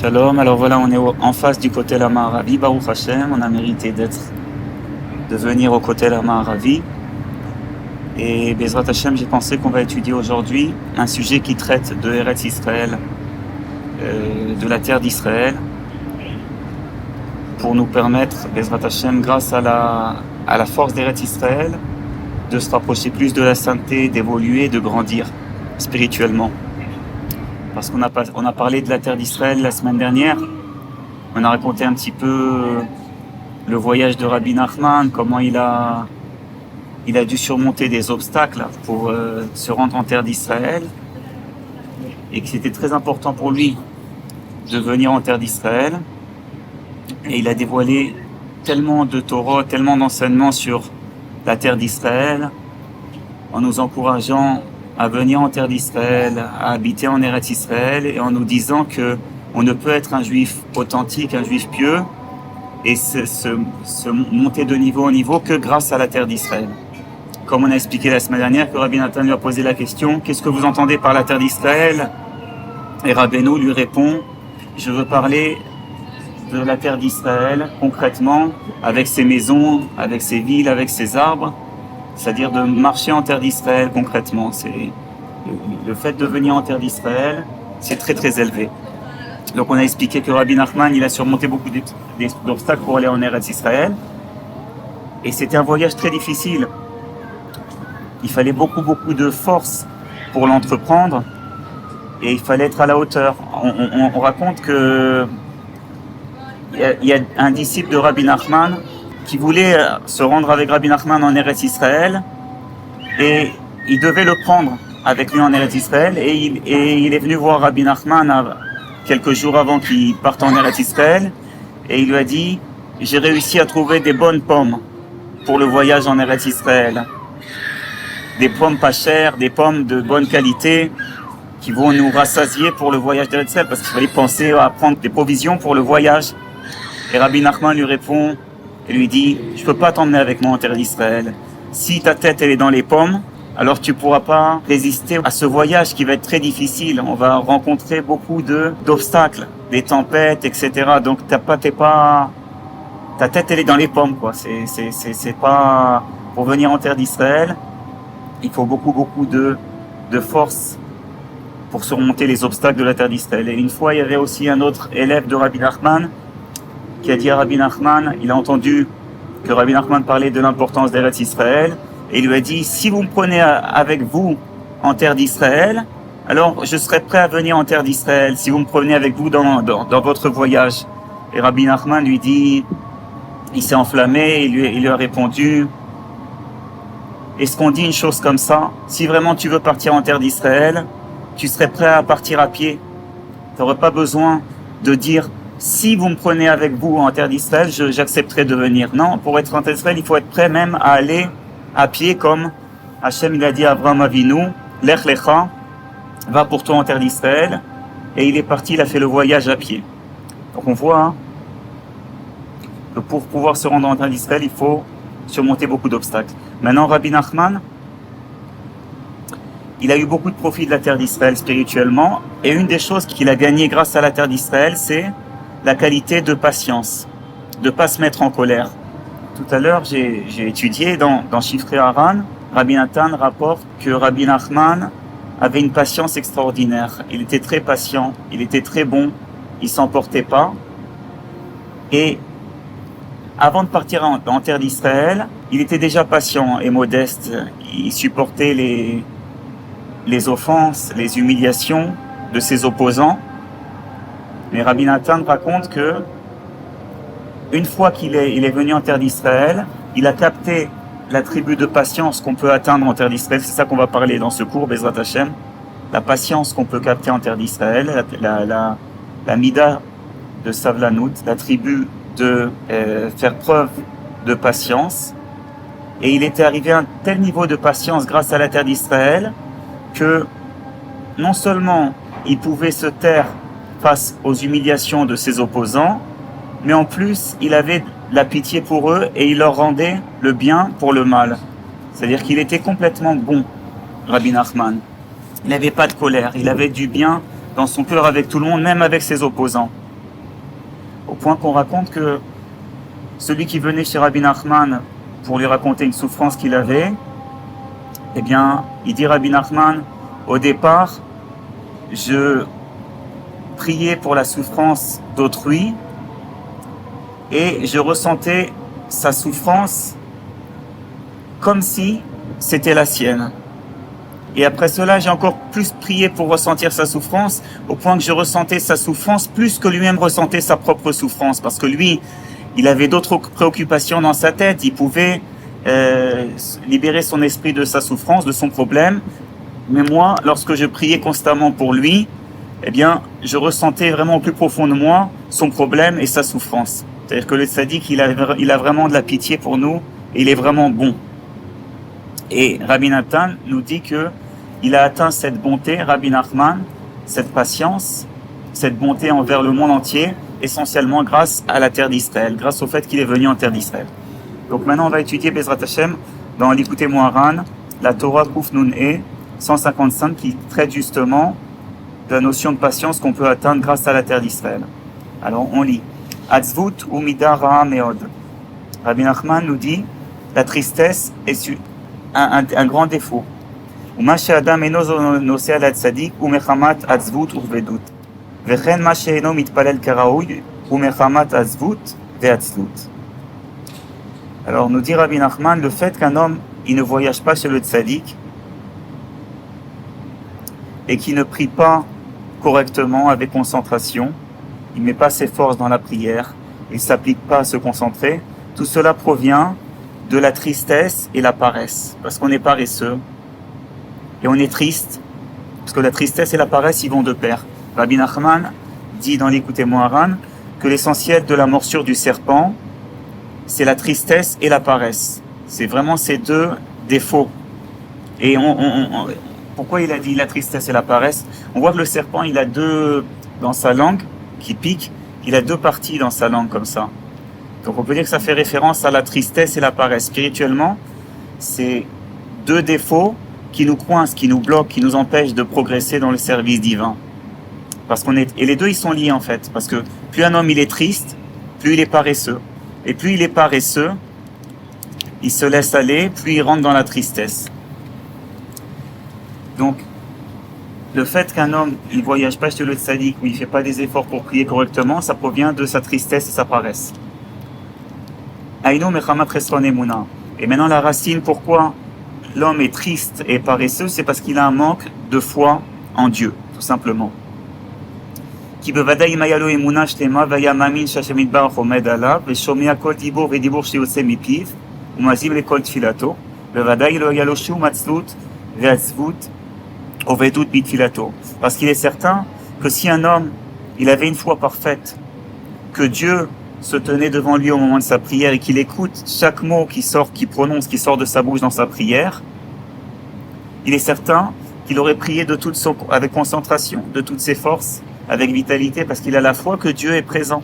Shalom, alors voilà, on est en face du côté la Ma'aravi, Baruch Hashem, on a mérité de venir au côté la Ma'aravi. Et Bezrat Hashem, j'ai pensé qu'on va étudier aujourd'hui un sujet qui traite de Eretz Israël, de la terre d'Israël, pour nous permettre, Bezrat Hashem, grâce à la force d'Eretz Israël, de se rapprocher plus de la sainteté, d'évoluer, de grandir spirituellement. Parce qu'on a parlé de la terre d'Israël la semaine dernière. On a raconté un petit peu le voyage de Rabbi Nachman, comment il a dû surmonter des obstacles pour se rendre en terre d'Israël. Et que c'était très important pour lui de venir en terre d'Israël. Et il a dévoilé tellement de Torah, tellement d'enseignements sur la terre d'Israël, en nous encourageant à venir en terre d'Israël, à habiter en Eretz Israël, et en nous disant que on ne peut être un juif authentique, un juif pieux, et se monter de niveau en niveau que grâce à la terre d'Israël. Comme on a expliqué la semaine dernière, que Rabbi Nathan lui a posé la question, qu'est-ce que vous entendez par la terre d'Israël? Et Rabbeinu lui répond, je veux parler de la terre d'Israël concrètement, avec ses maisons, avec ses villes, avec ses arbres, c'est-à-dire de marcher en terre d'Israël concrètement. C'est le fait de venir en terre d'Israël, c'est très très élevé. Donc on a expliqué que Rabbi Nachman, il a surmonté beaucoup d'obstacles pour aller en Eretz Israël, et c'était un voyage très difficile. Il fallait beaucoup de force pour l'entreprendre, et il fallait être à la hauteur. On raconte que il y a un disciple de Rabbi Nachman qui voulait se rendre avec Rabbi Nachman en Eretz Israël, et il devait le prendre avec lui en Eretz Israël, et il est venu voir Rabbi Nachman quelques jours avant qu'il parte en Eretz Israël, et il lui a dit, j'ai réussi à trouver des bonnes pommes pour le voyage en Eretz Israël, des pommes pas chères, des pommes de bonne qualité qui vont nous rassasier pour le voyage d'Eretz Israël, parce qu'il fallait penser à prendre des provisions pour le voyage. Et Rabbi Nachman lui répond et lui dit, je peux pas t'emmener avec moi en terre d'Israël. Si ta tête elle est dans les pommes, alors tu pourras pas résister à ce voyage qui va être très difficile. On va rencontrer beaucoup d'obstacles, des tempêtes, etc. Donc ta tête elle est dans les pommes, quoi. C'est pas, pour venir en terre d'Israël, il faut beaucoup de force pour surmonter les obstacles de la terre d'Israël. Et une fois, il y avait aussi un autre élève de Rabbi Nachman qui a dit à Rabbi Nachman, il a entendu que Rabbi Nachman parlait de l'importance d'Eretz Israël, et il lui a dit, si vous me prenez avec vous en terre d'Israël, alors je serai prêt à venir en terre d'Israël, si vous me prenez avec vous dans votre voyage. Et Rabbi Nachman lui dit, il s'est enflammé, il lui a répondu, est-ce qu'on dit une chose comme ça? Si vraiment tu veux partir en terre d'Israël, tu serais prêt à partir à pied. Tu n'aurais pas besoin de dire, si vous me prenez avec vous en terre d'Israël, j'accepterai de venir. Non, pour être en terre d'Israël, il faut être prêt même à aller à pied, comme Hachem il a dit à Abraham Avinu, Lech Lecha, va pour toi en terre d'Israël. Et il est parti, il a fait le voyage à pied. Donc on voit que pour pouvoir se rendre en terre d'Israël, il faut surmonter beaucoup d'obstacles. Maintenant, Rabbi Nachman, il a eu beaucoup de profit de la terre d'Israël spirituellement, et une des choses qu'il a gagné grâce à la terre d'Israël, c'est la qualité de patience, de pas se mettre en colère. Tout à l'heure, j'ai étudié dans Shifrei Haran, Rabbi Nathan rapporte que Rabbi Nachman avait une patience extraordinaire. Il était très patient, il était très bon, il s'emportait pas. Et avant de partir en terre d'Israël, il était déjà patient et modeste. Il supportait les offenses, les humiliations de ses opposants. Mais Rabbi Nathan raconte que une fois qu'il est venu en terre d'Israël, il a capté l'attribut de patience qu'on peut atteindre en terre d'Israël. C'est ça qu'on va parler dans ce cours, Bezrat Hashem. La patience qu'on peut capter en terre d'Israël, la mida de Savlanout, l'attribut de faire preuve de patience. Et il était arrivé à un tel niveau de patience grâce à la terre d'Israël que non seulement il pouvait se taire face aux humiliations de ses opposants, mais en plus, il avait la pitié pour eux et il leur rendait le bien pour le mal. C'est-à-dire qu'il était complètement bon, Rabbi Nachman. Il n'avait pas de colère, il avait du bien dans son cœur avec tout le monde, même avec ses opposants. Au point qu'on raconte que celui qui venait chez Rabbi Nachman pour lui raconter une souffrance qu'il avait, eh bien, il dit Rabbi Nachman, au départ, je priais pour la souffrance d'autrui et je ressentais sa souffrance comme si c'était la sienne. Et après cela, j'ai encore plus prié pour ressentir sa souffrance, au point que je ressentais sa souffrance plus que lui-même ressentait sa propre souffrance, parce que lui, il avait d'autres préoccupations dans sa tête, il pouvait libérer son esprit de sa souffrance, de son problème. Mais moi, lorsque je priais constamment pour lui, eh bien, je ressentais vraiment au plus profond de moi son problème et sa souffrance. C'est-à-dire que le tzaddik, il a vraiment de la pitié pour nous et il est vraiment bon. Et Rabbi Nathan nous dit que il a atteint cette bonté, Rabbi Nachman, cette patience, cette bonté envers le monde entier, essentiellement grâce à la terre d'Israël, grâce au fait qu'il est venu en terre d'Israël. Donc maintenant, on va étudier Bezrat Hashem dans l'Ikutei Moharan, la Torah Kuf Nun E 155, qui traite justement de la notion de patience qu'on peut atteindre grâce à la terre d'Israël. Alors on lit Atzvut ou Mida Ra'a Meod. Rabbi Nachman nous dit la tristesse est un grand défaut. ומה שאדם אינו נוסע לצדיק הוא מחמת עצבות וכבדות. וכן מה שאינו מתפלל כראוי הוא מחמת עצבות ועצלות. Alors nous dit Rabbi Nachman, le fait qu'un homme il ne voyage pas chez le tzaddik et qui ne prie pas correctement avec concentration, il ne met pas ses forces dans la prière, il ne s'applique pas à se concentrer, tout cela provient de la tristesse et la paresse, parce qu'on est paresseux et on est triste, parce que la tristesse et la paresse, ils vont de pair. Rabbi Nachman dit dans l'Ikutei Moharan que l'essentiel de la morsure du serpent, c'est la tristesse et la paresse. C'est vraiment ces deux défauts. Et pourquoi il a dit la tristesse et la paresse? On voit que le serpent, il a deux, dans sa langue, qui pique, il a deux parties dans sa langue comme ça. Donc on peut dire que ça fait référence à la tristesse et la paresse. Spirituellement, c'est deux défauts qui nous coincent, qui nous bloquent, qui nous empêchent de progresser dans le service divin. Et les deux, ils sont liés en fait. Parce que plus un homme il est triste, plus il est paresseux. Et plus il est paresseux, il se laisse aller, plus il rentre dans la tristesse. Donc, le fait qu'un homme il ne voyage pas chez le tzaddik ou il ne fait pas des efforts pour prier correctement, ça provient de sa tristesse et sa paresse. Aïno mechamat chesron emuna. Et maintenant la racine, pourquoi l'homme est triste et paresseux, c'est parce qu'il a un manque de foi en Dieu, tout simplement. Ki bevadai mayalo emuna shlema vaya mamin sh'Hashem yitbarach omed alav veshomea kol dibur vedibur sheyotze mipiv umazim lekol tfilato bevadai lo yalo shum atzlut ve'atzvut ovedut bitfilato. Parce qu'il est certain que si un homme il avait une foi parfaite, que Dieu se tenait devant lui au moment de sa prière et qu'il écoute chaque mot qui prononce, qui sort de sa bouche dans sa prière, il est certain qu'il aurait prié avec concentration, de toutes ses forces, avec vitalité, parce qu'il a la foi que Dieu est présent.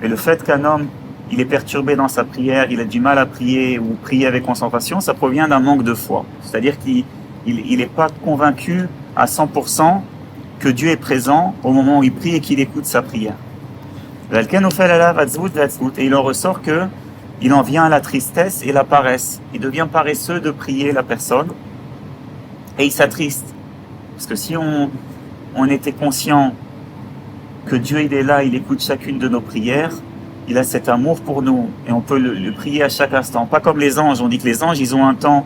Et le fait qu'un homme il est perturbé dans sa prière, il a du mal à prier ou prier avec concentration, ça provient d'un manque de foi. C'est-à-dire qu'il n'est pas convaincu à 100% que Dieu est présent au moment où il prie et qu'il écoute sa prière. Et il en ressort que il en vient à la tristesse et la paresse. Il devient paresseux de prier la personne et il s'attriste. Parce que si on était conscient que Dieu il est là, il écoute chacune de nos prières, il a cet amour pour nous et on peut le prier à chaque instant. Pas comme les anges, on dit que les anges ils ont un temps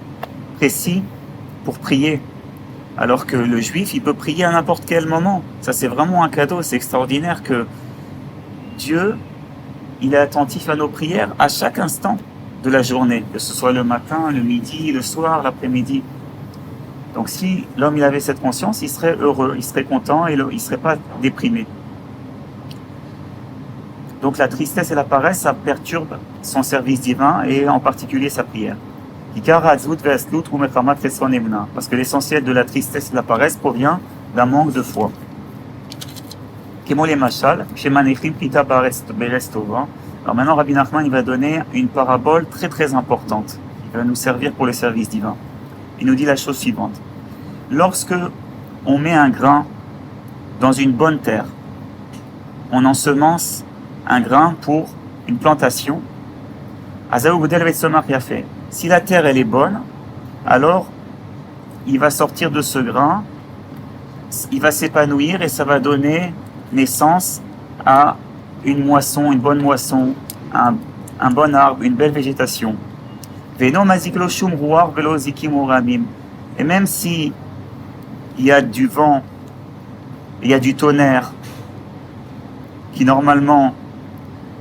précis pour prier. Alors que le juif, il peut prier à n'importe quel moment. Ça, c'est vraiment un cadeau. C'est extraordinaire que Dieu, il est attentif à nos prières à chaque instant de la journée. Que ce soit le matin, le midi, le soir, l'après-midi. Donc si l'homme, il avait cette conscience, il serait heureux, il serait content et il ne serait pas déprimé. Donc la tristesse et la paresse, ça perturbe son service divin et en particulier sa prière. Parce que l'essentiel de la tristesse et de la paresse provient d'un manque de foi. Alors maintenant Rabbi Nachman il va donner une parabole très très importante qui va nous servir pour le service divin. Il nous dit la chose suivante. Lorsque on met un grain dans une bonne terre, on ensemence un grain pour une plantation, si la terre elle est bonne, alors il va sortir de ce grain, il va s'épanouir et ça va donner naissance à une moisson, une bonne moisson, un bon arbre, une belle végétation. Et même si il y a du vent, il y a du tonnerre, qui normalement,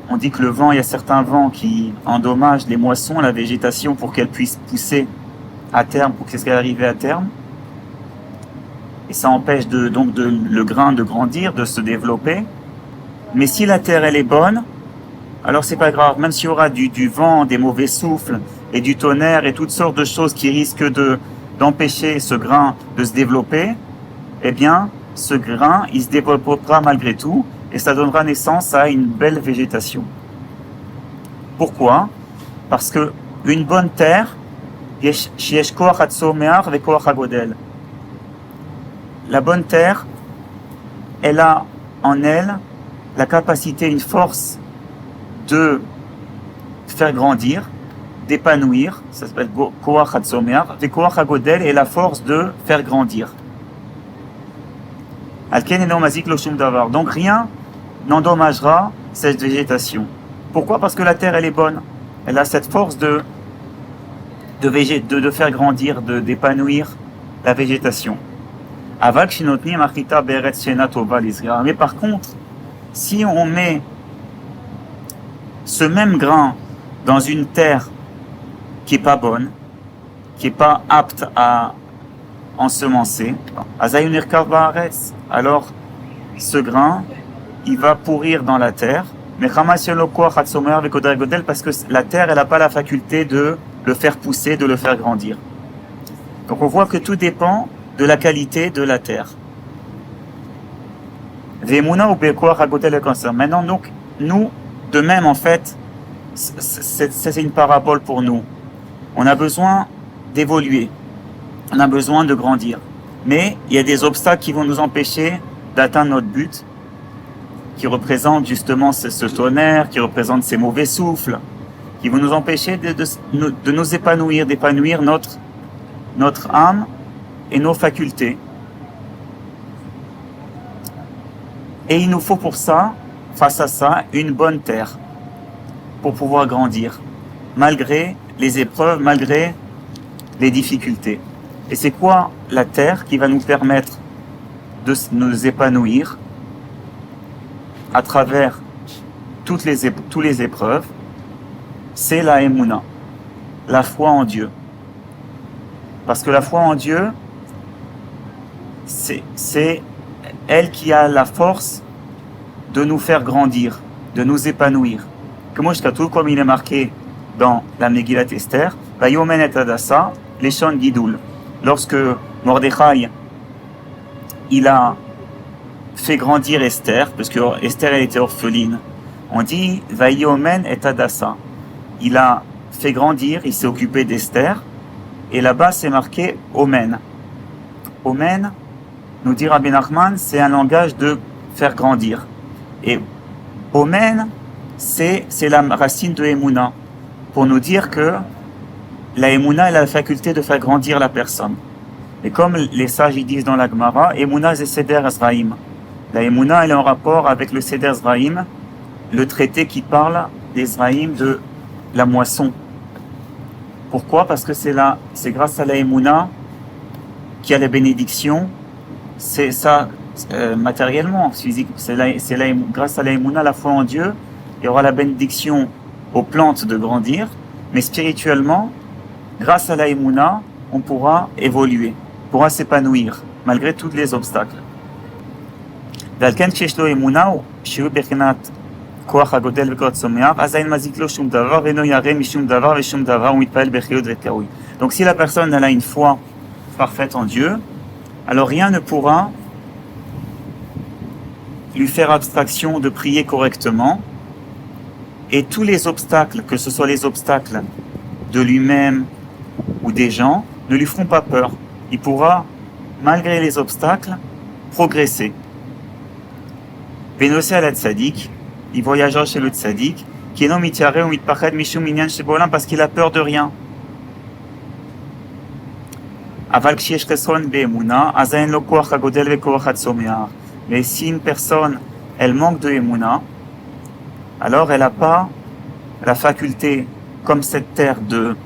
on dit que le vent, il y a certains vents qui endommagent les moissons, la végétation, pour qu'elle puisse pousser à terme, pour qu'elle arrive à terme. Et ça empêche le grain de grandir, de se développer. Mais si la terre, elle est bonne, alors c'est pas grave. Même s'il y aura du vent, des mauvais souffles, et du tonnerre, et toutes sortes de choses qui risquent d'empêcher ce grain de se développer, eh bien, ce grain, il se développera malgré tout, et ça donnera naissance à une belle végétation. Pourquoi? Parce que une bonne terre, la bonne terre, elle a en elle la capacité, une force de faire grandir, d'épanouir, ça s'appelle Koach HaTzomeach, et Koach HaGodel est la force de faire grandir. Donc rien n'endommagera cette végétation. Pourquoi? Parce que la terre elle est bonne. Elle a cette force de faire grandir, d'épanouir la végétation. Mais par contre, si on met ce même grain dans une terre qui est pas bonne, qui est pas apte à ensemencer, alors ce grain, il va pourrir dans la terre, mais parce que la terre, elle n'a pas la faculté de le faire pousser, de le faire grandir. Donc on voit que tout dépend de la qualité de la terre. Maintenant, donc, nous, de même, en fait, c'est une parabole pour nous. On a besoin d'évoluer. On a besoin de grandir. Mais il y a des obstacles qui vont nous empêcher d'atteindre notre but, qui représentent justement ce tonnerre, qui représentent ces mauvais souffles, qui vont nous empêcher de nous épanouir, d'épanouir notre âme et nos facultés. Et il nous faut pour ça, face à ça, une bonne terre pour pouvoir grandir, malgré les épreuves, malgré les difficultés. Et c'est quoi la terre qui va nous permettre de nous épanouir à travers toutes les épreuves? C'est la Emouna, la foi en Dieu. Parce que la foi en Dieu, c'est elle qui a la force de nous faire grandir, de nous épanouir. Comme il est marqué dans la Megillat Esther, Vayomen et Hadassa, Leshon Gidoul. Lorsque Mordechai, il a fait grandir Esther, parce que Esther elle était orpheline, on dit Vayomen et Hadassa. Il a fait grandir, il s'est occupé d'Esther, et là-bas c'est marqué Omen. Omen, nous dit Rabbi Nachman, c'est un langage de faire grandir. Et Omen, c'est la racine de Emouna, pour nous dire que la Emouna, elle a la faculté de faire grandir la personne. Et comme les sages ils disent dans la Gemara, Emouna c'est Seder Zraïm. La Emouna, elle est en rapport avec le Seder Zraïm, le traité qui parle des Zraïm de la moisson. Pourquoi? Parce que c'est grâce à la Emouna qu'il y a les bénédictions. C'est ça, matériellement, grâce à la Emouna, la foi en Dieu, il y aura la bénédiction aux plantes de grandir, mais spirituellement, grâce à la Emouna, on pourra évoluer, on pourra s'épanouir, malgré tous les obstacles. Donc si la personne elle a une foi parfaite en Dieu, alors rien ne pourra lui faire abstraction de prier correctement, et tous les obstacles, que ce soit les obstacles de lui-même ou des gens, ne lui feront pas peur. Il pourra malgré les obstacles, progresser. Vénosé à la tzaddik, il voyagera chez le tzaddik, qui est non mitiare ou mitpached mishum minyan shebolam parce qu'il a peur de rien. Aval kshesh chesron be'emuna, azayin lo koach hagodel ve'koach hatzomeach. Mais si une personne, elle manque de emuna, alors elle n'a pas la faculté, comme cette terre, de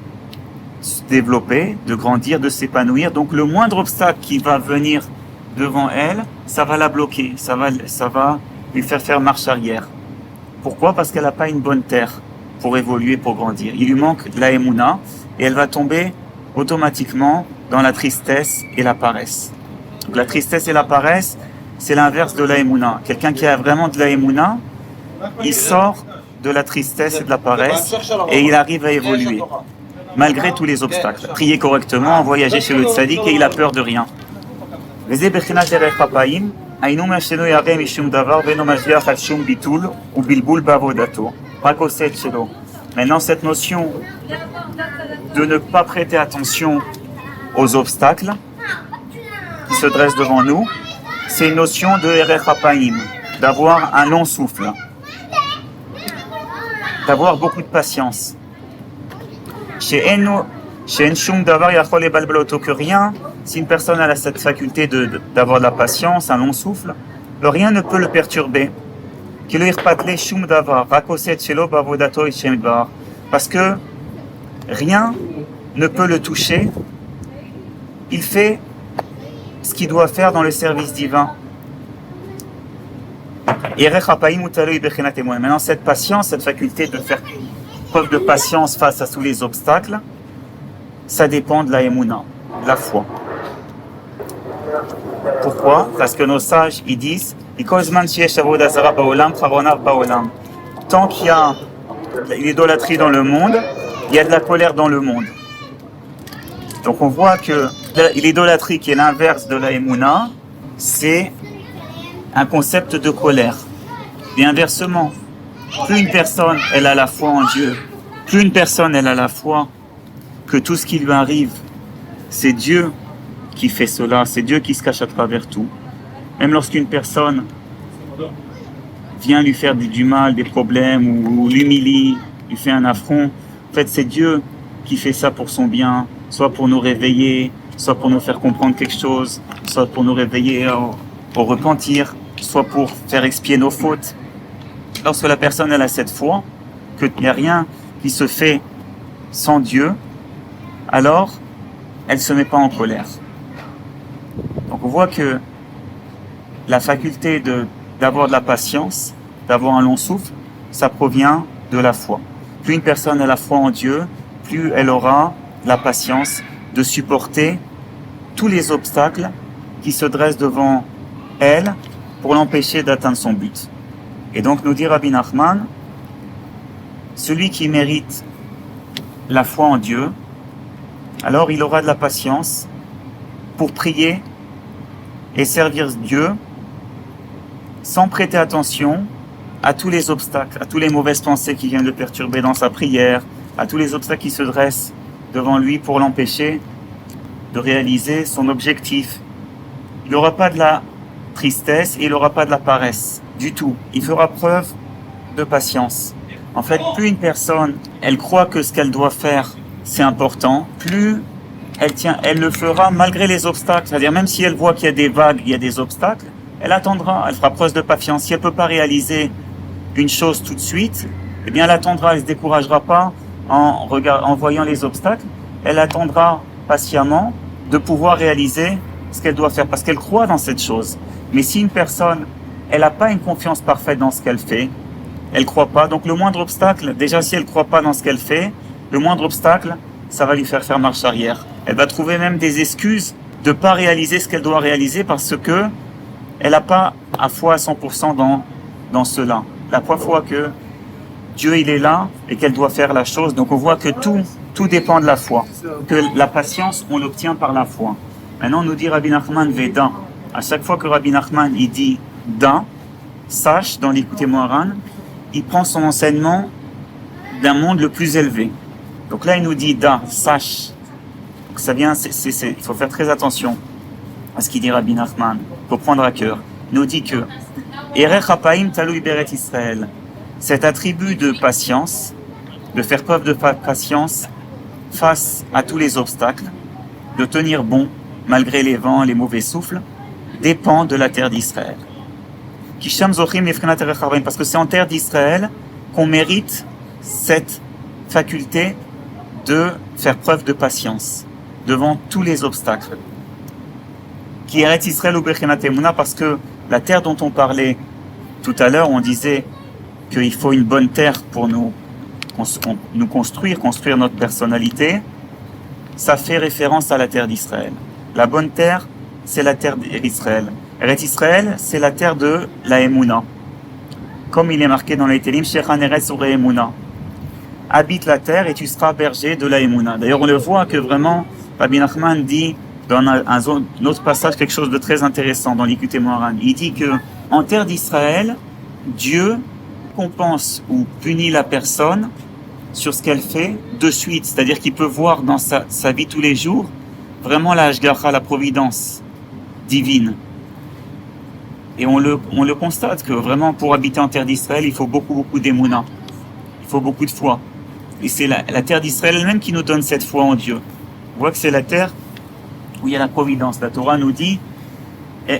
se développer, de grandir, de s'épanouir. Donc le moindre obstacle qui va venir devant elle, ça va la bloquer, ça va lui faire marche arrière. Pourquoi? Parce qu'elle n'a pas une bonne terre pour évoluer, pour grandir. Il lui manque la emuna et elle va tomber automatiquement dans la tristesse et la paresse. Donc la tristesse et la paresse, c'est l'inverse de la emuna. Quelqu'un qui a vraiment de la emuna, il sort de la tristesse et de la paresse et il arrive à évoluer malgré tous les obstacles. Prier correctement, voyager chez le tzaddik et il a peur de rien. Maintenant, cette notion de ne pas prêter attention aux obstacles qui se dressent devant nous, c'est une notion de erech hapaim, d'avoir un long souffle, d'avoir beaucoup de patience. Que rien, si une personne a cette faculté d'avoir de la patience, un long souffle, rien ne peut le perturber. Parce que rien ne peut le toucher. Il fait ce qu'il doit faire dans le service divin. Maintenant, cette patience, cette faculté de faire preuve de patience face à tous les obstacles, ça dépend de la emuna, de la foi. Pourquoi? Parce que nos sages, ils disent tant qu'il y a l'idolâtrie dans le monde, il y a de la colère dans le monde. Donc on voit que l'idolâtrie, qui est l'inverse de la emuna, c'est un concept de colère. Et inversement, plus une personne elle a la foi en Dieu, plus une personne elle a la foi que tout ce qui lui arrive, c'est Dieu qui fait cela, c'est Dieu qui se cache à travers tout. Même lorsqu'une personne vient lui faire du mal, des problèmes, ou l'humilie, lui fait un affront, en fait c'est Dieu qui fait ça pour son bien, soit pour nous réveiller, soit pour nous faire comprendre quelque chose, soit pour nous réveiller au repentir, soit pour faire expier nos fautes. Lorsque la personne elle a cette foi, qu'il n'y a rien qui se fait sans Dieu, alors elle ne se met pas en colère. Donc on voit que la faculté d'avoir de la patience, d'avoir un long souffle, ça provient de la foi. Plus une personne a la foi en Dieu, plus elle aura la patience de supporter tous les obstacles qui se dressent devant elle pour l'empêcher d'atteindre son but. Et donc nous dit Rabbi Nachman, celui qui mérite la foi en Dieu, alors il aura de la patience pour prier et servir Dieu sans prêter attention à tous les obstacles, à toutes les mauvaises pensées qui viennent le perturber dans sa prière, à tous les obstacles qui se dressent devant lui pour l'empêcher de réaliser son objectif. Il n'aura pas de la tristesse et il n'aura pas de la paresse du tout. Il fera preuve de patience. En fait, plus une personne, elle croit que ce qu'elle doit faire, c'est important, plus elle le fera malgré les obstacles. C'est-à-dire, même si elle voit qu'il y a des vagues, il y a des obstacles, elle attendra, elle fera preuve de patience. Si elle ne peut pas réaliser une chose tout de suite, eh bien, elle attendra, elle ne se découragera pas en voyant les obstacles. Elle attendra patiemment de pouvoir réaliser ce qu'elle doit faire, parce qu'elle croit dans cette chose. Mais si une personne, elle n'a pas une confiance parfaite dans ce qu'elle fait, elle ne croit pas, donc le moindre obstacle, déjà si elle ne croit pas dans ce qu'elle fait, le moindre obstacle, ça va lui faire marche arrière. Elle va trouver même des excuses de ne pas réaliser ce qu'elle doit réaliser parce que elle n'a pas à foi à 100% dans cela. La foi que Dieu il est là et qu'elle doit faire la chose. Donc on voit que tout dépend de la foi. Que la patience, on l'obtient par la foi. Maintenant, on nous dit Rabbi Nachman Veda. À chaque fois que Rabbi Nachman il dit Da, sache dans l'Écoutez Moharan, il prend son enseignement d'un monde le plus élevé. Donc là, il nous dit Da, sache. Donc ça vient, il faut faire très attention. à ce qu'il dit Rabbi Nachman, il faut prendre à cœur, il nous dit que Erech Hapaim Talui Beret Israël, cet attribut de patience, de faire preuve de patience face à tous les obstacles, de tenir bon malgré les vents, les mauvais souffles, dépend de la terre d'Israël. Parce que c'est en terre d'Israël qu'on mérite cette faculté de faire preuve de patience devant tous les obstacles. Qui est Israël ou Bechenat Emuna, parce que la terre dont on parlait tout à l'heure, on disait qu'il faut une bonne terre pour nous construire notre personnalité. Ça fait référence à la terre d'Israël. La bonne terre, c'est la terre d'Israël. Eretz Israël, c'est la terre de la Emouna. Comme il est marqué dans les Télim, Shechan Eretz Ure Emouna. Habite la terre et tu seras berger de la Emouna. D'ailleurs, on le voit que vraiment, Rabbi Nachman dit dans un autre passage quelque chose de très intéressant dans l'Ikut Moharan. Il dit que en terre d'Israël, Dieu compense ou punit la personne sur ce qu'elle fait de suite. C'est-à-dire qu'il peut voir dans sa vie tous les jours vraiment la Hashgacha, la providence divine. Et on le constate que vraiment pour habiter en terre d'Israël, il faut beaucoup d'émouna. Il faut beaucoup de foi. Et c'est la terre d'Israël elle-même qui nous donne cette foi en Dieu. On voit que c'est la terre où il y a la providence. La Torah nous dit,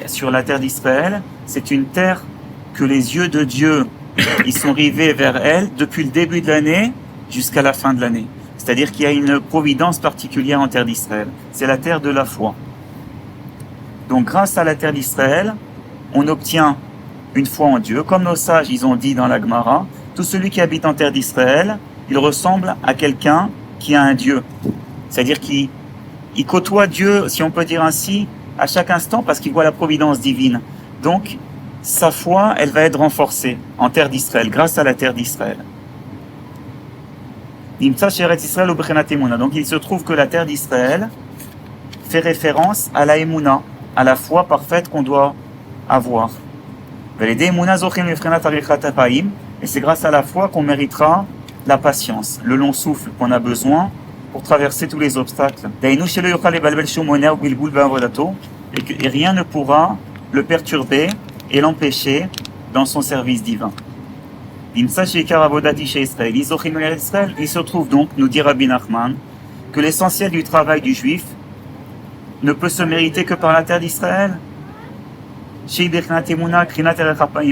sur la terre d'Israël, c'est une terre que les yeux de Dieu, ils sont rivés vers elle depuis le début de l'année jusqu'à la fin de l'année. C'est-à-dire qu'il y a une providence particulière en terre d'Israël. C'est la terre de la foi. Donc grâce à la terre d'Israël, on obtient une foi en Dieu. Comme nos sages, ils ont dit dans la Gemara, tout celui qui habite en terre d'Israël, il ressemble à quelqu'un qui a un Dieu. C'est-à-dire qu'il côtoie Dieu, si on peut dire ainsi, à chaque instant parce qu'il voit la providence divine. Donc, sa foi, elle va être renforcée en terre d'Israël, grâce à la terre d'Israël. Donc, il se trouve que la terre d'Israël fait référence à la Emouna, à la foi parfaite qu'on doit avoir. Et c'est grâce à la foi qu'on méritera la patience, le long souffle qu'on a besoin pour traverser tous les obstacles. Et rien ne pourra le perturber et l'empêcher dans son service divin. Il se trouve donc, nous dit Rabbi Nachman, que l'essentiel du travail du juif ne peut se mériter que par la terre d'Israël.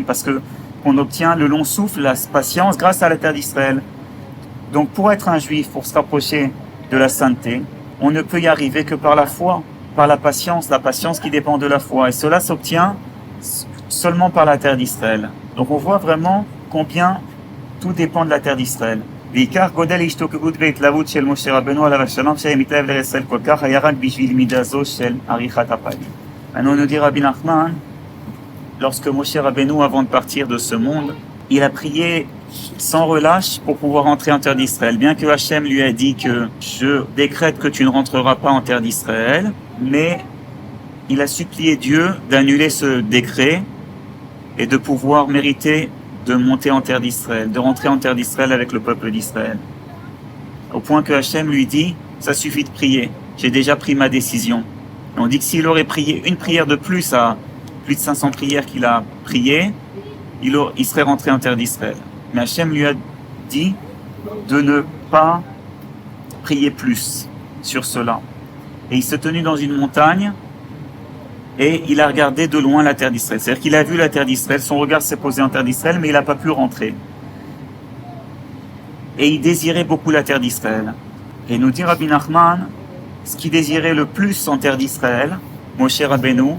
Parce qu'on obtient le long souffle, la patience grâce à la terre d'Israël. Donc pour être un juif, pour se rapprocher de la sainteté, on ne peut y arriver que par la foi, par la patience qui dépend de la foi. Et cela s'obtient seulement par la terre d'Israël. Donc on voit vraiment combien tout dépend de la terre d'Israël. Maintenant, nous dit Rabbi Nachman, lorsque Moshe Rabbeinu, avant de partir de ce monde, il a prié sans relâche pour pouvoir entrer en terre d'Israël. Bien que Hachem lui a dit que je décrète que tu ne rentreras pas en terre d'Israël, mais il a supplié Dieu d'annuler ce décret et de pouvoir mériter de monter en terre d'Israël, de rentrer en terre d'Israël avec le peuple d'Israël. Au point que Hachem lui dit, ça suffit de prier, j'ai déjà pris ma décision. Et on dit que s'il aurait prié une prière de plus à plus de 500 prières qu'il a priées, il serait rentré en terre d'Israël. Mais Hachem lui a dit de ne pas prier plus sur cela. Et il s'est tenu dans une montagne et il a regardé de loin la terre d'Israël. C'est-à-dire qu'il a vu la terre d'Israël, son regard s'est posé en terre d'Israël, mais il n'a pas pu rentrer. Et il désirait beaucoup la terre d'Israël. Et nous dit Rabbi Nachman, ce qu'il désirait le plus en terre d'Israël, Moshe Rabbeinu,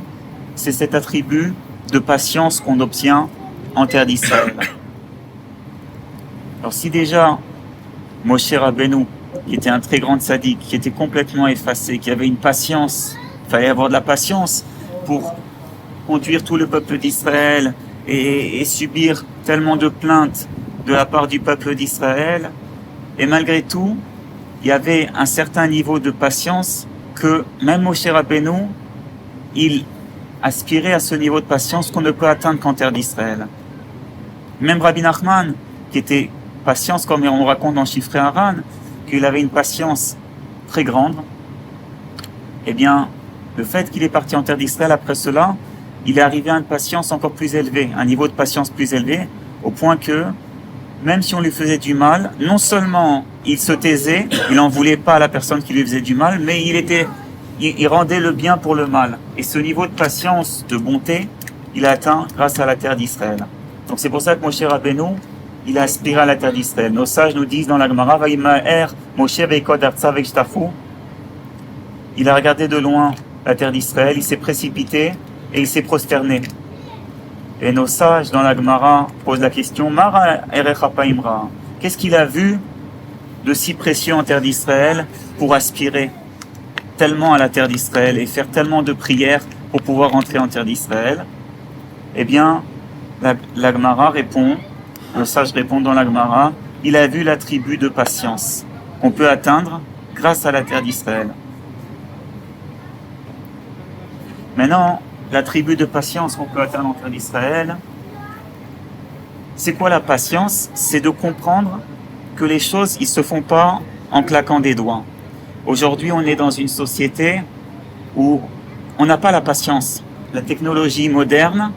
c'est cet attribut de patience qu'on obtient en terre d'Israël. Alors si déjà Moshe Rabbeinu, qui était un très grand tzaddik, qui était complètement effacé, qui avait une patience, il fallait avoir de la patience pour conduire tout le peuple d'Israël et subir tellement de plaintes de la part du peuple d'Israël, et malgré tout, il y avait un certain niveau de patience que même Moshe Rabbeinu, il aspirait à ce niveau de patience qu'on ne peut atteindre qu'en terre d'Israël. Même Rabbi Nachman, qui était patience, comme on raconte dans Shifrei Haran, qu'il avait une patience très grande, eh bien, Le fait qu'il est parti en terre d'Israël après cela, il est arrivé à une patience encore plus élevée, un niveau de patience plus élevé, au point que, même si on lui faisait du mal, non seulement il se taisait, il n'en voulait pas à la personne qui lui faisait du mal, mais il rendait le bien pour le mal. Et ce niveau de patience, de bonté, il a atteint grâce à la terre d'Israël. Donc c'est pour ça que Moshe Rabbeinu, il a aspiré à la terre d'Israël. Nos sages nous disent dans la Gemara, Vayimaher Moshe veikod artsa veishtafu. Il a regardé de loin la terre d'Israël, il s'est précipité et il s'est prosterné. Et nos sages dans la Gemara posent la question, Mara erecha paimra. Qu'est-ce qu'il a vu de si précieux en terre d'Israël pour aspirer tellement à la terre d'Israël et faire tellement de prières pour pouvoir entrer en terre d'Israël? Eh bien, la Gemara répond, le sage répond dans la Gemara, il a vu l'attribut de patience qu'on peut atteindre grâce à la terre d'Israël. Maintenant, l'attribut de patience qu'on peut atteindre en terre d'Israël, c'est quoi la patience? C'est de comprendre que les choses, ils se font pas en claquant des doigts. Aujourd'hui, on est dans une société où on n'a pas la patience. La technologie moderne,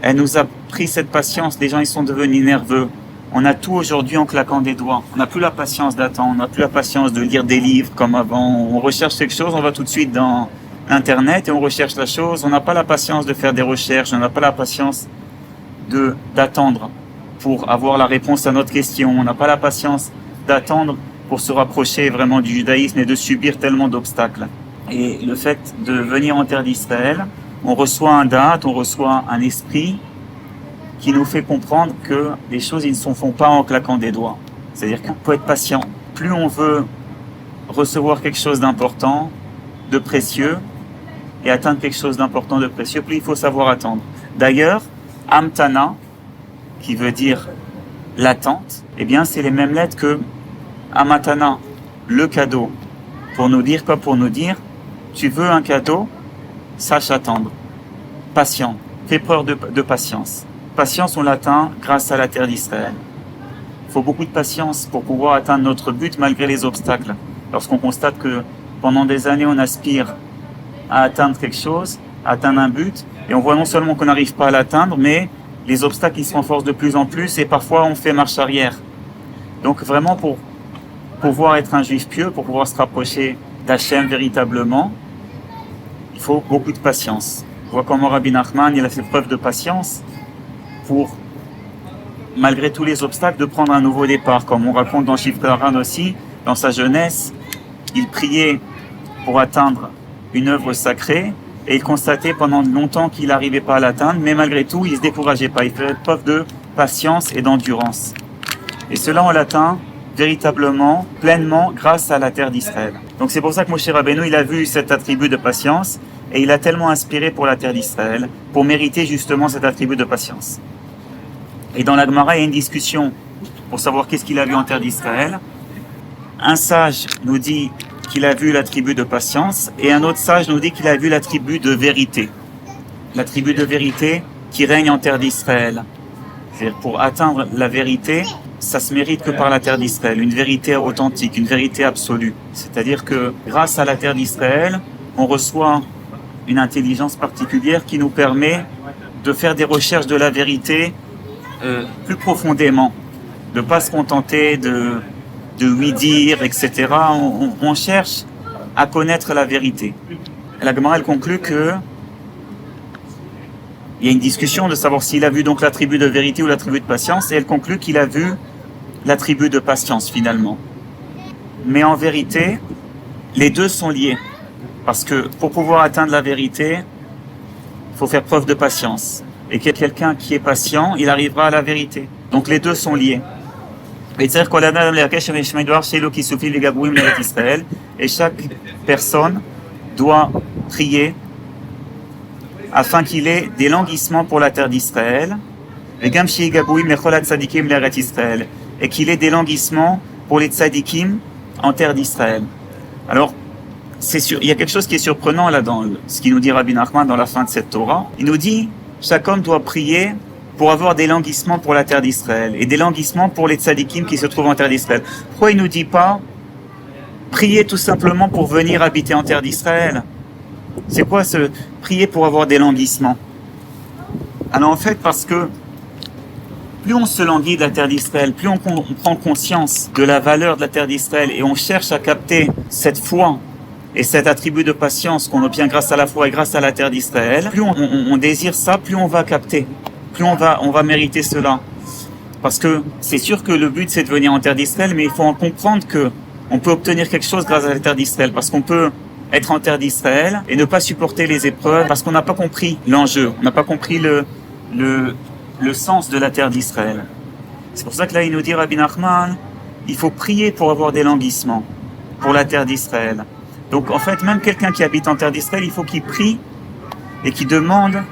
elle nous a pris cette patience. Les gens, ils sont devenus nerveux. On a tout aujourd'hui en claquant des doigts. On n'a plus la patience d'attendre. On n'a plus la patience de lire des livres comme avant. On recherche quelque chose, on va tout de suite dans Internet et on recherche la chose. On n'a pas la patience de faire des recherches. On n'a pas la patience d'attendre pour avoir la réponse à notre question. On n'a pas la patience d'attendre pour se rapprocher vraiment du judaïsme et de subir tellement d'obstacles. Et le fait de venir en terre d'Israël, on reçoit un date, on reçoit un esprit qui nous fait comprendre que les choses, ils ne se font pas en claquant des doigts. C'est-à-dire qu'on peut être patient. Plus on veut recevoir quelque chose d'important, de précieux, et atteindre quelque chose d'important, de précieux, plus il faut savoir attendre. D'ailleurs, Amtana, qui veut dire l'attente, eh bien, c'est les mêmes lettres que Amatana, le cadeau. Pour nous dire quoi? Pour nous dire, tu veux un cadeau, sache attendre. Patient. Fais preuve de patience. Patience, on l'atteint grâce à la terre d'Israël. Il faut beaucoup de patience pour pouvoir atteindre notre but malgré les obstacles. Lorsqu'on constate que pendant des années, on aspire à atteindre quelque chose, à atteindre un but, et on voit non seulement qu'on n'arrive pas à l'atteindre, mais les obstacles ils se renforcent de plus en plus, et parfois on fait marche arrière. Donc vraiment pour pouvoir être un juif pieux, pour pouvoir se rapprocher d'Hachem véritablement, il faut beaucoup de patience. On voit comment Rabbi Nachman, il a fait preuve de patience pour, malgré tous les obstacles, de prendre un nouveau départ. Comme on raconte dans Shifrei Haran aussi, dans sa jeunesse, il priait pour atteindre une œuvre sacrée et il constatait pendant longtemps qu'il n'arrivait pas à l'atteindre, mais malgré tout, il ne se décourageait pas. Il faisait preuve de patience et d'endurance. Et cela, on l'atteint véritablement, pleinement, grâce à la terre d'Israël. Donc c'est pour ça que Moshe Rabbeinu, il a vu cet attribut de patience et il a tellement inspiré pour la terre d'Israël, pour mériter justement cet attribut de patience. Et dans la Gemara, il y a une discussion pour savoir qu'est-ce qu'il a vu en terre d'Israël. Un sage nous dit qu'il a vu l'attribut de patience et un autre sage nous dit qu'il a vu l'attribut de vérité. L'attribut de vérité qui règne en terre d'Israël. C'est-à-dire pour atteindre la vérité, ça se mérite que par la terre d'Israël, une vérité authentique, une vérité absolue. C'est-à-dire que grâce à la terre d'Israël, on reçoit une intelligence particulière qui nous permet de faire des recherches de la vérité plus profondément, de ne pas se contenter de oui dire, etc. On cherche à connaître la vérité. La Gemara, elle conclut que il y a une discussion de savoir s'il a vu donc l'attribut de vérité ou l'attribut de patience, et elle conclut qu'il a vu l'attribut de patience finalement. Mais en vérité, les deux sont liés. Parce que pour pouvoir atteindre la vérité, il faut faire preuve de patience. Et quelqu'un qui est patient, il arrivera à la vérité. Donc les deux sont liés. Et chaque personne doit prier afin qu'il ait des languissements pour la terre d'Israël, et qu'il ait des languissements pour les tzadikim en terre d'Israël. Alors, c'est sûr, il y a quelque chose qui est surprenant là dans ce qu'il nous dit Rabbi Nachman dans la fin de cette Torah. Il nous dit, chaque homme doit prier pour avoir des languissements pour la terre d'Israël et des languissements pour les tzadikim qui se trouvent en terre d'Israël. Pourquoi il nous dit pas prier tout simplement pour venir habiter en terre d'Israël? C'est quoi ce prier pour avoir des languissements? Alors en fait, parce que plus on se languit de la terre d'Israël, plus on prend conscience de la valeur de la terre d'Israël et on cherche à capter cette foi et cet attribut de patience qu'on obtient grâce à la foi et grâce à la terre d'Israël, plus on désire ça, plus on va capter, plus on va mériter cela. Parce que c'est sûr que le but c'est de venir en terre d'Israël, mais il faut en comprendre que on peut obtenir quelque chose grâce à la terre d'Israël, parce qu'on peut être en terre d'Israël et ne pas supporter les épreuves parce qu'on n'a pas compris l'enjeu, on n'a pas compris le sens de la terre d'Israël. C'est pour ça que là il nous dit Rabbi Nachman, il faut prier pour avoir des languissements pour la terre d'Israël. Donc en fait même quelqu'un qui habite en terre d'Israël, il faut qu'il prie et qu'il demande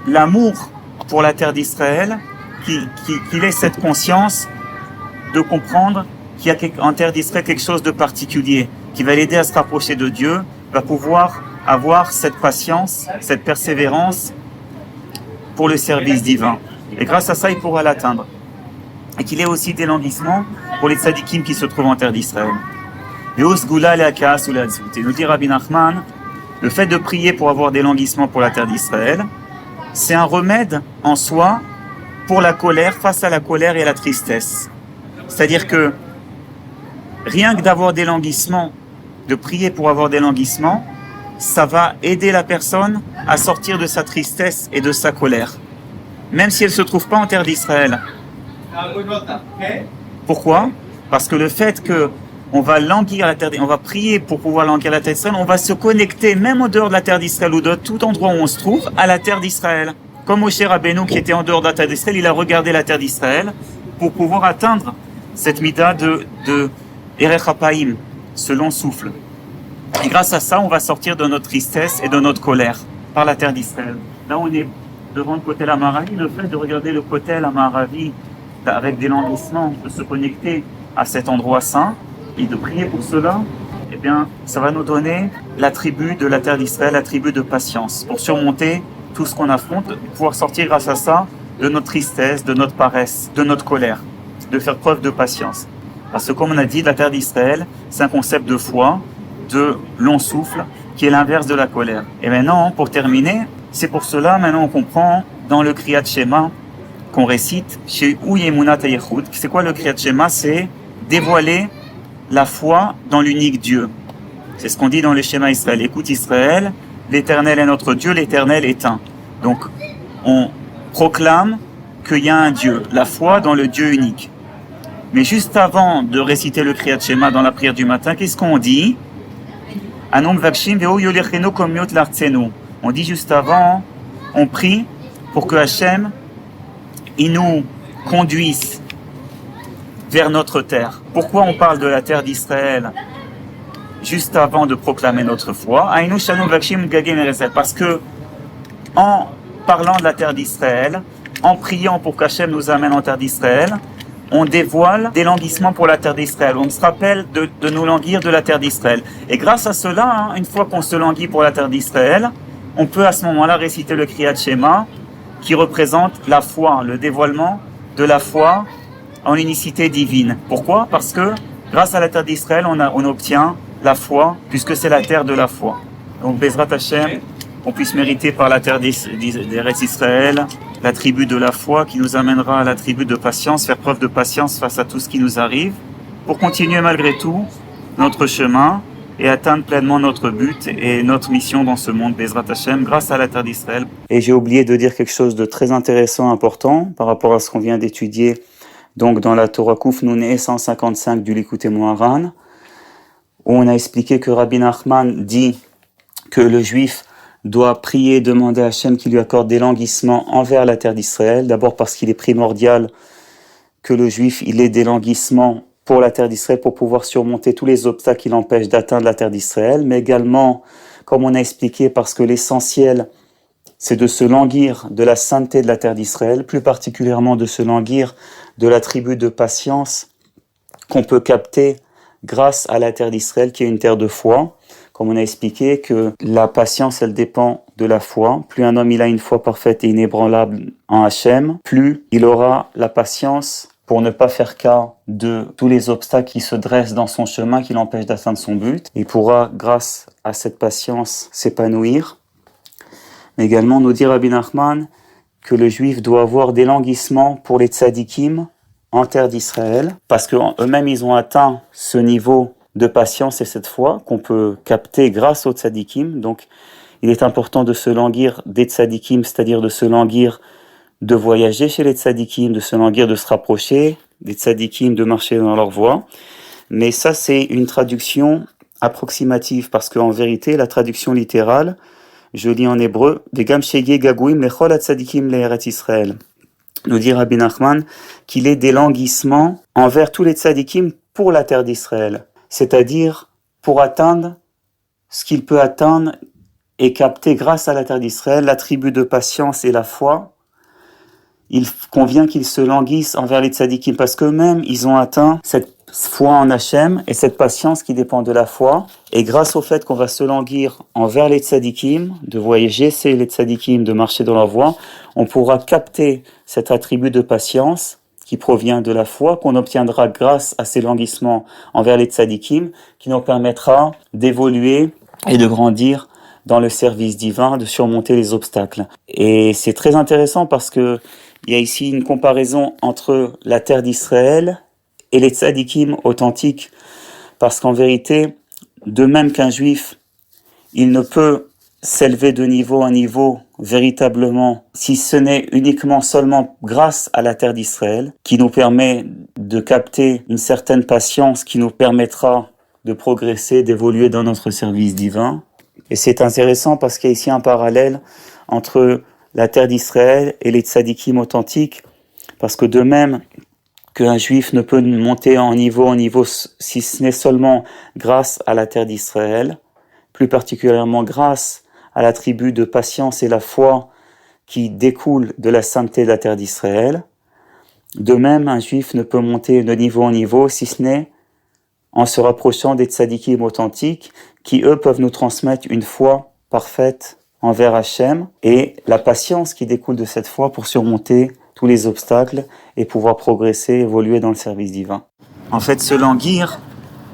l'amour pour la terre d'Israël, qu'il ait cette conscience de comprendre qu'il y a en terre d'Israël quelque chose de particulier qui va l'aider à se rapprocher de Dieu, va pouvoir avoir cette patience, cette persévérance pour le service divin. Et grâce à ça, il pourra l'atteindre. Et qu'il ait aussi des languissements pour les tzadikim qui se trouvent en terre d'Israël. Et nous dit Rabbi Nachman, le fait de prier pour avoir des languissements pour la terre d'Israël, c'est un remède en soi pour la colère, face à la colère et à la tristesse. C'est-à-dire que rien que d'avoir des languissements, de prier pour avoir des languissements, ça va aider la personne à sortir de sa tristesse et de sa colère. Même si elle ne se trouve pas en terre d'Israël. Pourquoi? Parce que le fait que on va languir la terre, on va prier pour pouvoir languir la terre d'Israël, on va se connecter, même au dehors de la terre d'Israël ou de tout endroit où on se trouve, à la terre d'Israël. Comme Moshe Rabbeinu qui était en dehors de la terre d'Israël, il a regardé la terre d'Israël pour pouvoir atteindre cette mida de Erech Hapaim, ce long souffle. Et grâce à ça, on va sortir de notre tristesse et de notre colère par la terre d'Israël. Là, on est devant le Kotel Amaravi, le fait de regarder le Kotel Amaravi avec des languissements, de se connecter à cet endroit saint et de prier pour cela, eh bien, ça va nous donner l'attribut de la terre d'Israël, l'attribut de patience, pour surmonter tout ce qu'on affronte, pouvoir sortir grâce à ça de notre tristesse, de notre paresse, de notre colère, de faire preuve de patience. Parce que comme on a dit, la terre d'Israël, c'est un concept de foi, de long souffle, qui est l'inverse de la colère. Et maintenant, pour terminer, c'est pour cela, maintenant on comprend dans le Kriyat Shema qu'on récite chez Ouyemunat Ayechut. C'est quoi le Kriyat Shema? C'est dévoiler la foi dans l'unique Dieu. C'est ce qu'on dit dans le schéma Israël. Écoute Israël, l'Éternel est notre Dieu, l'Éternel est un. Donc, on proclame qu'il y a un Dieu, la foi dans le Dieu unique. Mais juste avant de réciter le Kriyat Shema dans la prière du matin, qu'est-ce qu'on dit? On dit juste avant, on prie pour que Hachem, il nous conduise vers notre terre. Pourquoi on parle de la terre d'Israël juste avant de proclamer notre foi? Parce que en parlant de la terre d'Israël, en priant pour qu'Hachem nous amène en terre d'Israël, on dévoile des languissements pour la terre d'Israël. On se rappelle de nous languir de la terre d'Israël. Et grâce à cela, une fois qu'on se languit pour la terre d'Israël, on peut à ce moment-là réciter le Kriyat Shema qui représente la foi, le dévoilement de la foi en l'unicité divine. Pourquoi? Parce que grâce à la terre d'Israël, on obtient la foi, puisque c'est la terre de la foi. Donc Bezrat Hashem, on puisse mériter par la terre d'Eretz Israël l'attribut de la foi qui nous amènera à l'attribut de patience, faire preuve de patience face à tout ce qui nous arrive, pour continuer malgré tout notre chemin et atteindre pleinement notre but et notre mission dans ce monde, Bezrat Hashem, grâce à la terre d'Israël. Et j'ai oublié de dire quelque chose de très intéressant, important, par rapport à ce qu'on vient d'étudier donc dans la Torah Kuf Nun 155 du Likutei Moharan, où on a expliqué que Rabbi Nachman dit que le juif doit prier et demander à Hachem qu'il lui accorde des languissements envers la terre d'Israël, d'abord parce qu'il est primordial que le juif il ait des languissements pour la terre d'Israël pour pouvoir surmonter tous les obstacles qui l'empêchent d'atteindre la terre d'Israël, mais également, comme on a expliqué, parce que l'essentiel c'est de se languir de la sainteté de la terre d'Israël, plus particulièrement de se languir de l'attribut de patience qu'on peut capter grâce à la terre d'Israël qui est une terre de foi. Comme on a expliqué que la patience, elle dépend de la foi. Plus un homme il a une foi parfaite et inébranlable en Hachem, plus il aura la patience pour ne pas faire cas de tous les obstacles qui se dressent dans son chemin, qui l'empêchent d'atteindre son but. Il pourra, grâce à cette patience, s'épanouir. Mais également, nous dit Rabbi Nachman que le juif doit avoir des languissements pour les tzadikim en terre d'Israël, parce qu'eux-mêmes, ils ont atteint ce niveau de patience et cette foi qu'on peut capter grâce aux tzadikim. Donc, il est important de se languir des tzadikim, c'est-à-dire de se languir de voyager chez les tzadikim, de se languir de se rapprocher des tzadikim, de marcher dans leur voie. Mais ça, c'est une traduction approximative, parce qu'en vérité, la traduction littérale, je lis en hébreu, Vegam shege gagouim lechol hatzadikim le'eretz Israël. Nous dit Rabbi Nachman qu'il est des languissements envers tous les tzadikim pour la terre d'Israël, c'est-à-dire pour atteindre ce qu'il peut atteindre et capter grâce à la terre d'Israël, l'attribut de patience et la foi. Il convient qu'ils se languissent envers les tzadikim, parce qu'eux-mêmes, ils ont atteint cette foi en Hachem et cette patience qui dépend de la foi. Et grâce au fait qu'on va se languir envers les tzadikim, de voyager chez les tzadikim, de marcher dans leur voie, on pourra capter cet attribut de patience qui provient de la foi, qu'on obtiendra grâce à ces languissements envers les tzadikim, qui nous permettra d'évoluer et de grandir dans le service divin, de surmonter les obstacles. Et c'est très intéressant parce que il y a ici une comparaison entre la terre d'Israël et les tzadikim authentiques, parce qu'en vérité, de même qu'un juif, il ne peut s'élever de niveau en niveau véritablement, si ce n'est uniquement seulement grâce à la terre d'Israël, qui nous permet de capter une certaine patience qui nous permettra de progresser, d'évoluer dans notre service divin. Et c'est intéressant parce qu'il y a ici un parallèle entre la terre d'Israël et les tzadikim authentiques, parce que de même qu'un juif ne peut monter en niveau si ce n'est seulement grâce à la terre d'Israël, plus particulièrement grâce à l'attribut de patience et la foi qui découle de la sainteté de la terre d'Israël. De même, un juif ne peut monter de niveau en niveau si ce n'est en se rapprochant des tzadikim authentiques qui, eux, peuvent nous transmettre une foi parfaite envers Hachem et la patience qui découle de cette foi pour surmonter tous les obstacles et pouvoir progresser, évoluer dans le service divin. En fait, se languir,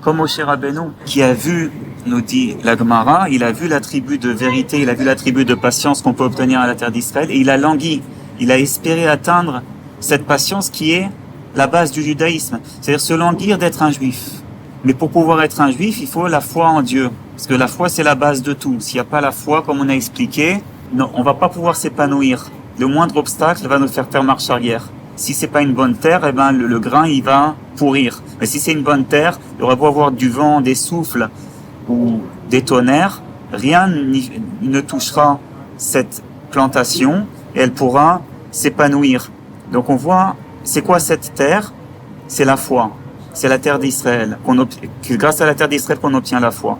comme Moshe Rabbeinu, qui a vu, nous dit la Gemara, il a vu l'attribut de vérité, il a vu l'attribut de patience qu'on peut obtenir à la terre d'Israël, et il a langui, il a espéré atteindre cette patience qui est la base du judaïsme, c'est-à-dire se languir d'être un juif. Mais pour pouvoir être un juif, il faut la foi en Dieu, parce que la foi c'est la base de tout. S'il n'y a pas la foi, comme on a expliqué, non, on va pas pouvoir s'épanouir. Le moindre obstacle va nous faire marche arrière. Si c'est pas une bonne terre, eh ben le grain il va pourrir. Mais si c'est une bonne terre, il aura beau avoir du vent, des souffles ou des tonnerres, rien ne touchera cette plantation et elle pourra s'épanouir. Donc on voit, c'est quoi cette terre? C'est la foi. C'est la terre d'Israël. Grâce à la terre d'Israël qu'on obtient la foi.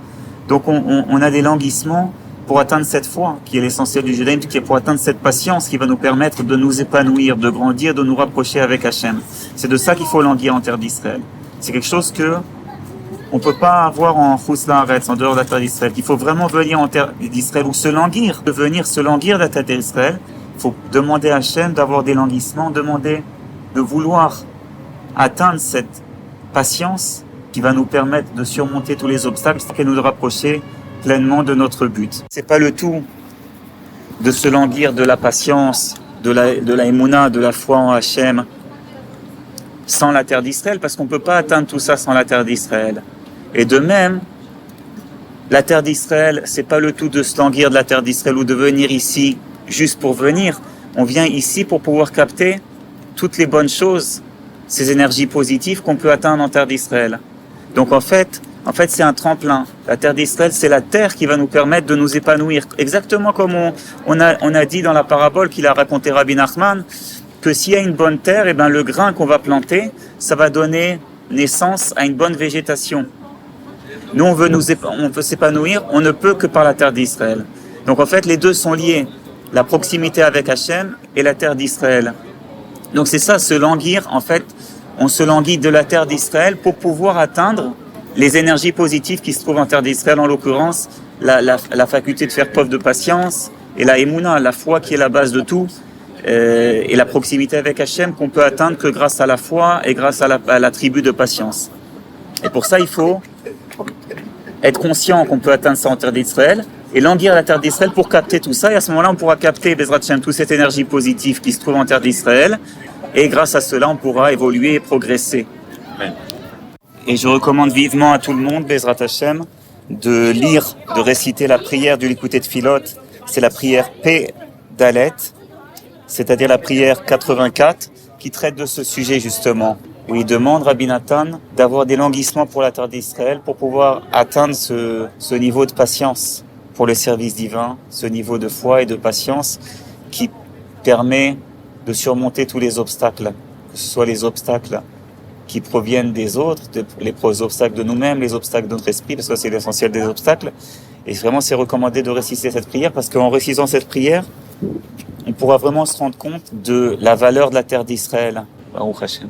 Donc on a des languissements pour atteindre cette foi, qui est l'essentiel du judaïsme, qui est pour atteindre cette patience qui va nous permettre de nous épanouir, de grandir, de nous rapprocher avec Hachem. C'est de ça qu'il faut languir en terre d'Israël. C'est quelque chose que on peut pas avoir en Chutz La'aretz, en dehors de la terre d'Israël. Il faut vraiment venir en terre d'Israël ou se languir, de venir se languir de la terre d'Israël. Il faut demander à Hachem d'avoir des languissements, demander de vouloir atteindre cette patience qui va nous permettre de surmonter tous les obstacles et nous rapprocher pleinement de notre but. C'est pas le tout de se languir de la patience, de la émouna, de la foi en Hachem sans la terre d'Israël, parce qu'on peut pas atteindre tout ça sans la terre d'Israël. Et de même, la terre d'Israël, c'est pas le tout de se languir de la terre d'Israël ou de venir ici juste pour venir. On vient ici pour pouvoir capter toutes les bonnes choses, ces énergies positives qu'on peut atteindre en terre d'Israël. Donc en fait, c'est un tremplin. La terre d'Israël, c'est la terre qui va nous permettre de nous épanouir. Exactement comme on a dit dans la parabole qu'il a raconté Rabbi Nachman, que s'il y a une bonne terre, eh ben le grain qu'on va planter, ça va donner naissance à une bonne végétation. Nous, on veut s'épanouir, on ne peut que par la terre d'Israël. Donc en fait, les deux sont liés. La proximité avec Hachem et la terre d'Israël. Donc c'est ça, se languir, en fait, on se languit de la terre d'Israël pour pouvoir atteindre les énergies positives qui se trouvent en terre d'Israël, en l'occurrence, la faculté de faire preuve de patience et la émouna, la foi qui est la base de tout, et la proximité avec Hachem qu'on peut atteindre que grâce à la foi et grâce à la tribu de patience. Et pour ça, il faut être conscient qu'on peut atteindre ça en terre d'Israël et languir la terre d'Israël pour capter tout ça. Et à ce moment-là, on pourra capter, Bezrat Hashem, toute cette énergie positive qui se trouve en terre d'Israël. Et grâce à cela, on pourra évoluer et progresser. Amen. Et je recommande vivement à tout le monde, Bezrat Hashem, de lire, de réciter la prière du Likutei Tfilot. C'est la prière P. Dalet, c'est-à-dire la prière 84, qui traite de ce sujet justement, où il demande Rabbi Nathan d'avoir des languissements pour la terre d'Israël pour pouvoir atteindre ce niveau de patience pour le service divin, ce niveau de foi et de patience qui permet de surmonter tous les obstacles, que ce soit les obstacles qui proviennent des autres, les obstacles de nous-mêmes, les obstacles de notre esprit, parce que c'est l'essentiel des obstacles. Et vraiment, c'est recommandé de réciter cette prière, parce qu'en récitant cette prière, on pourra vraiment se rendre compte de la valeur de la terre d'Israël. Baruch Hashem.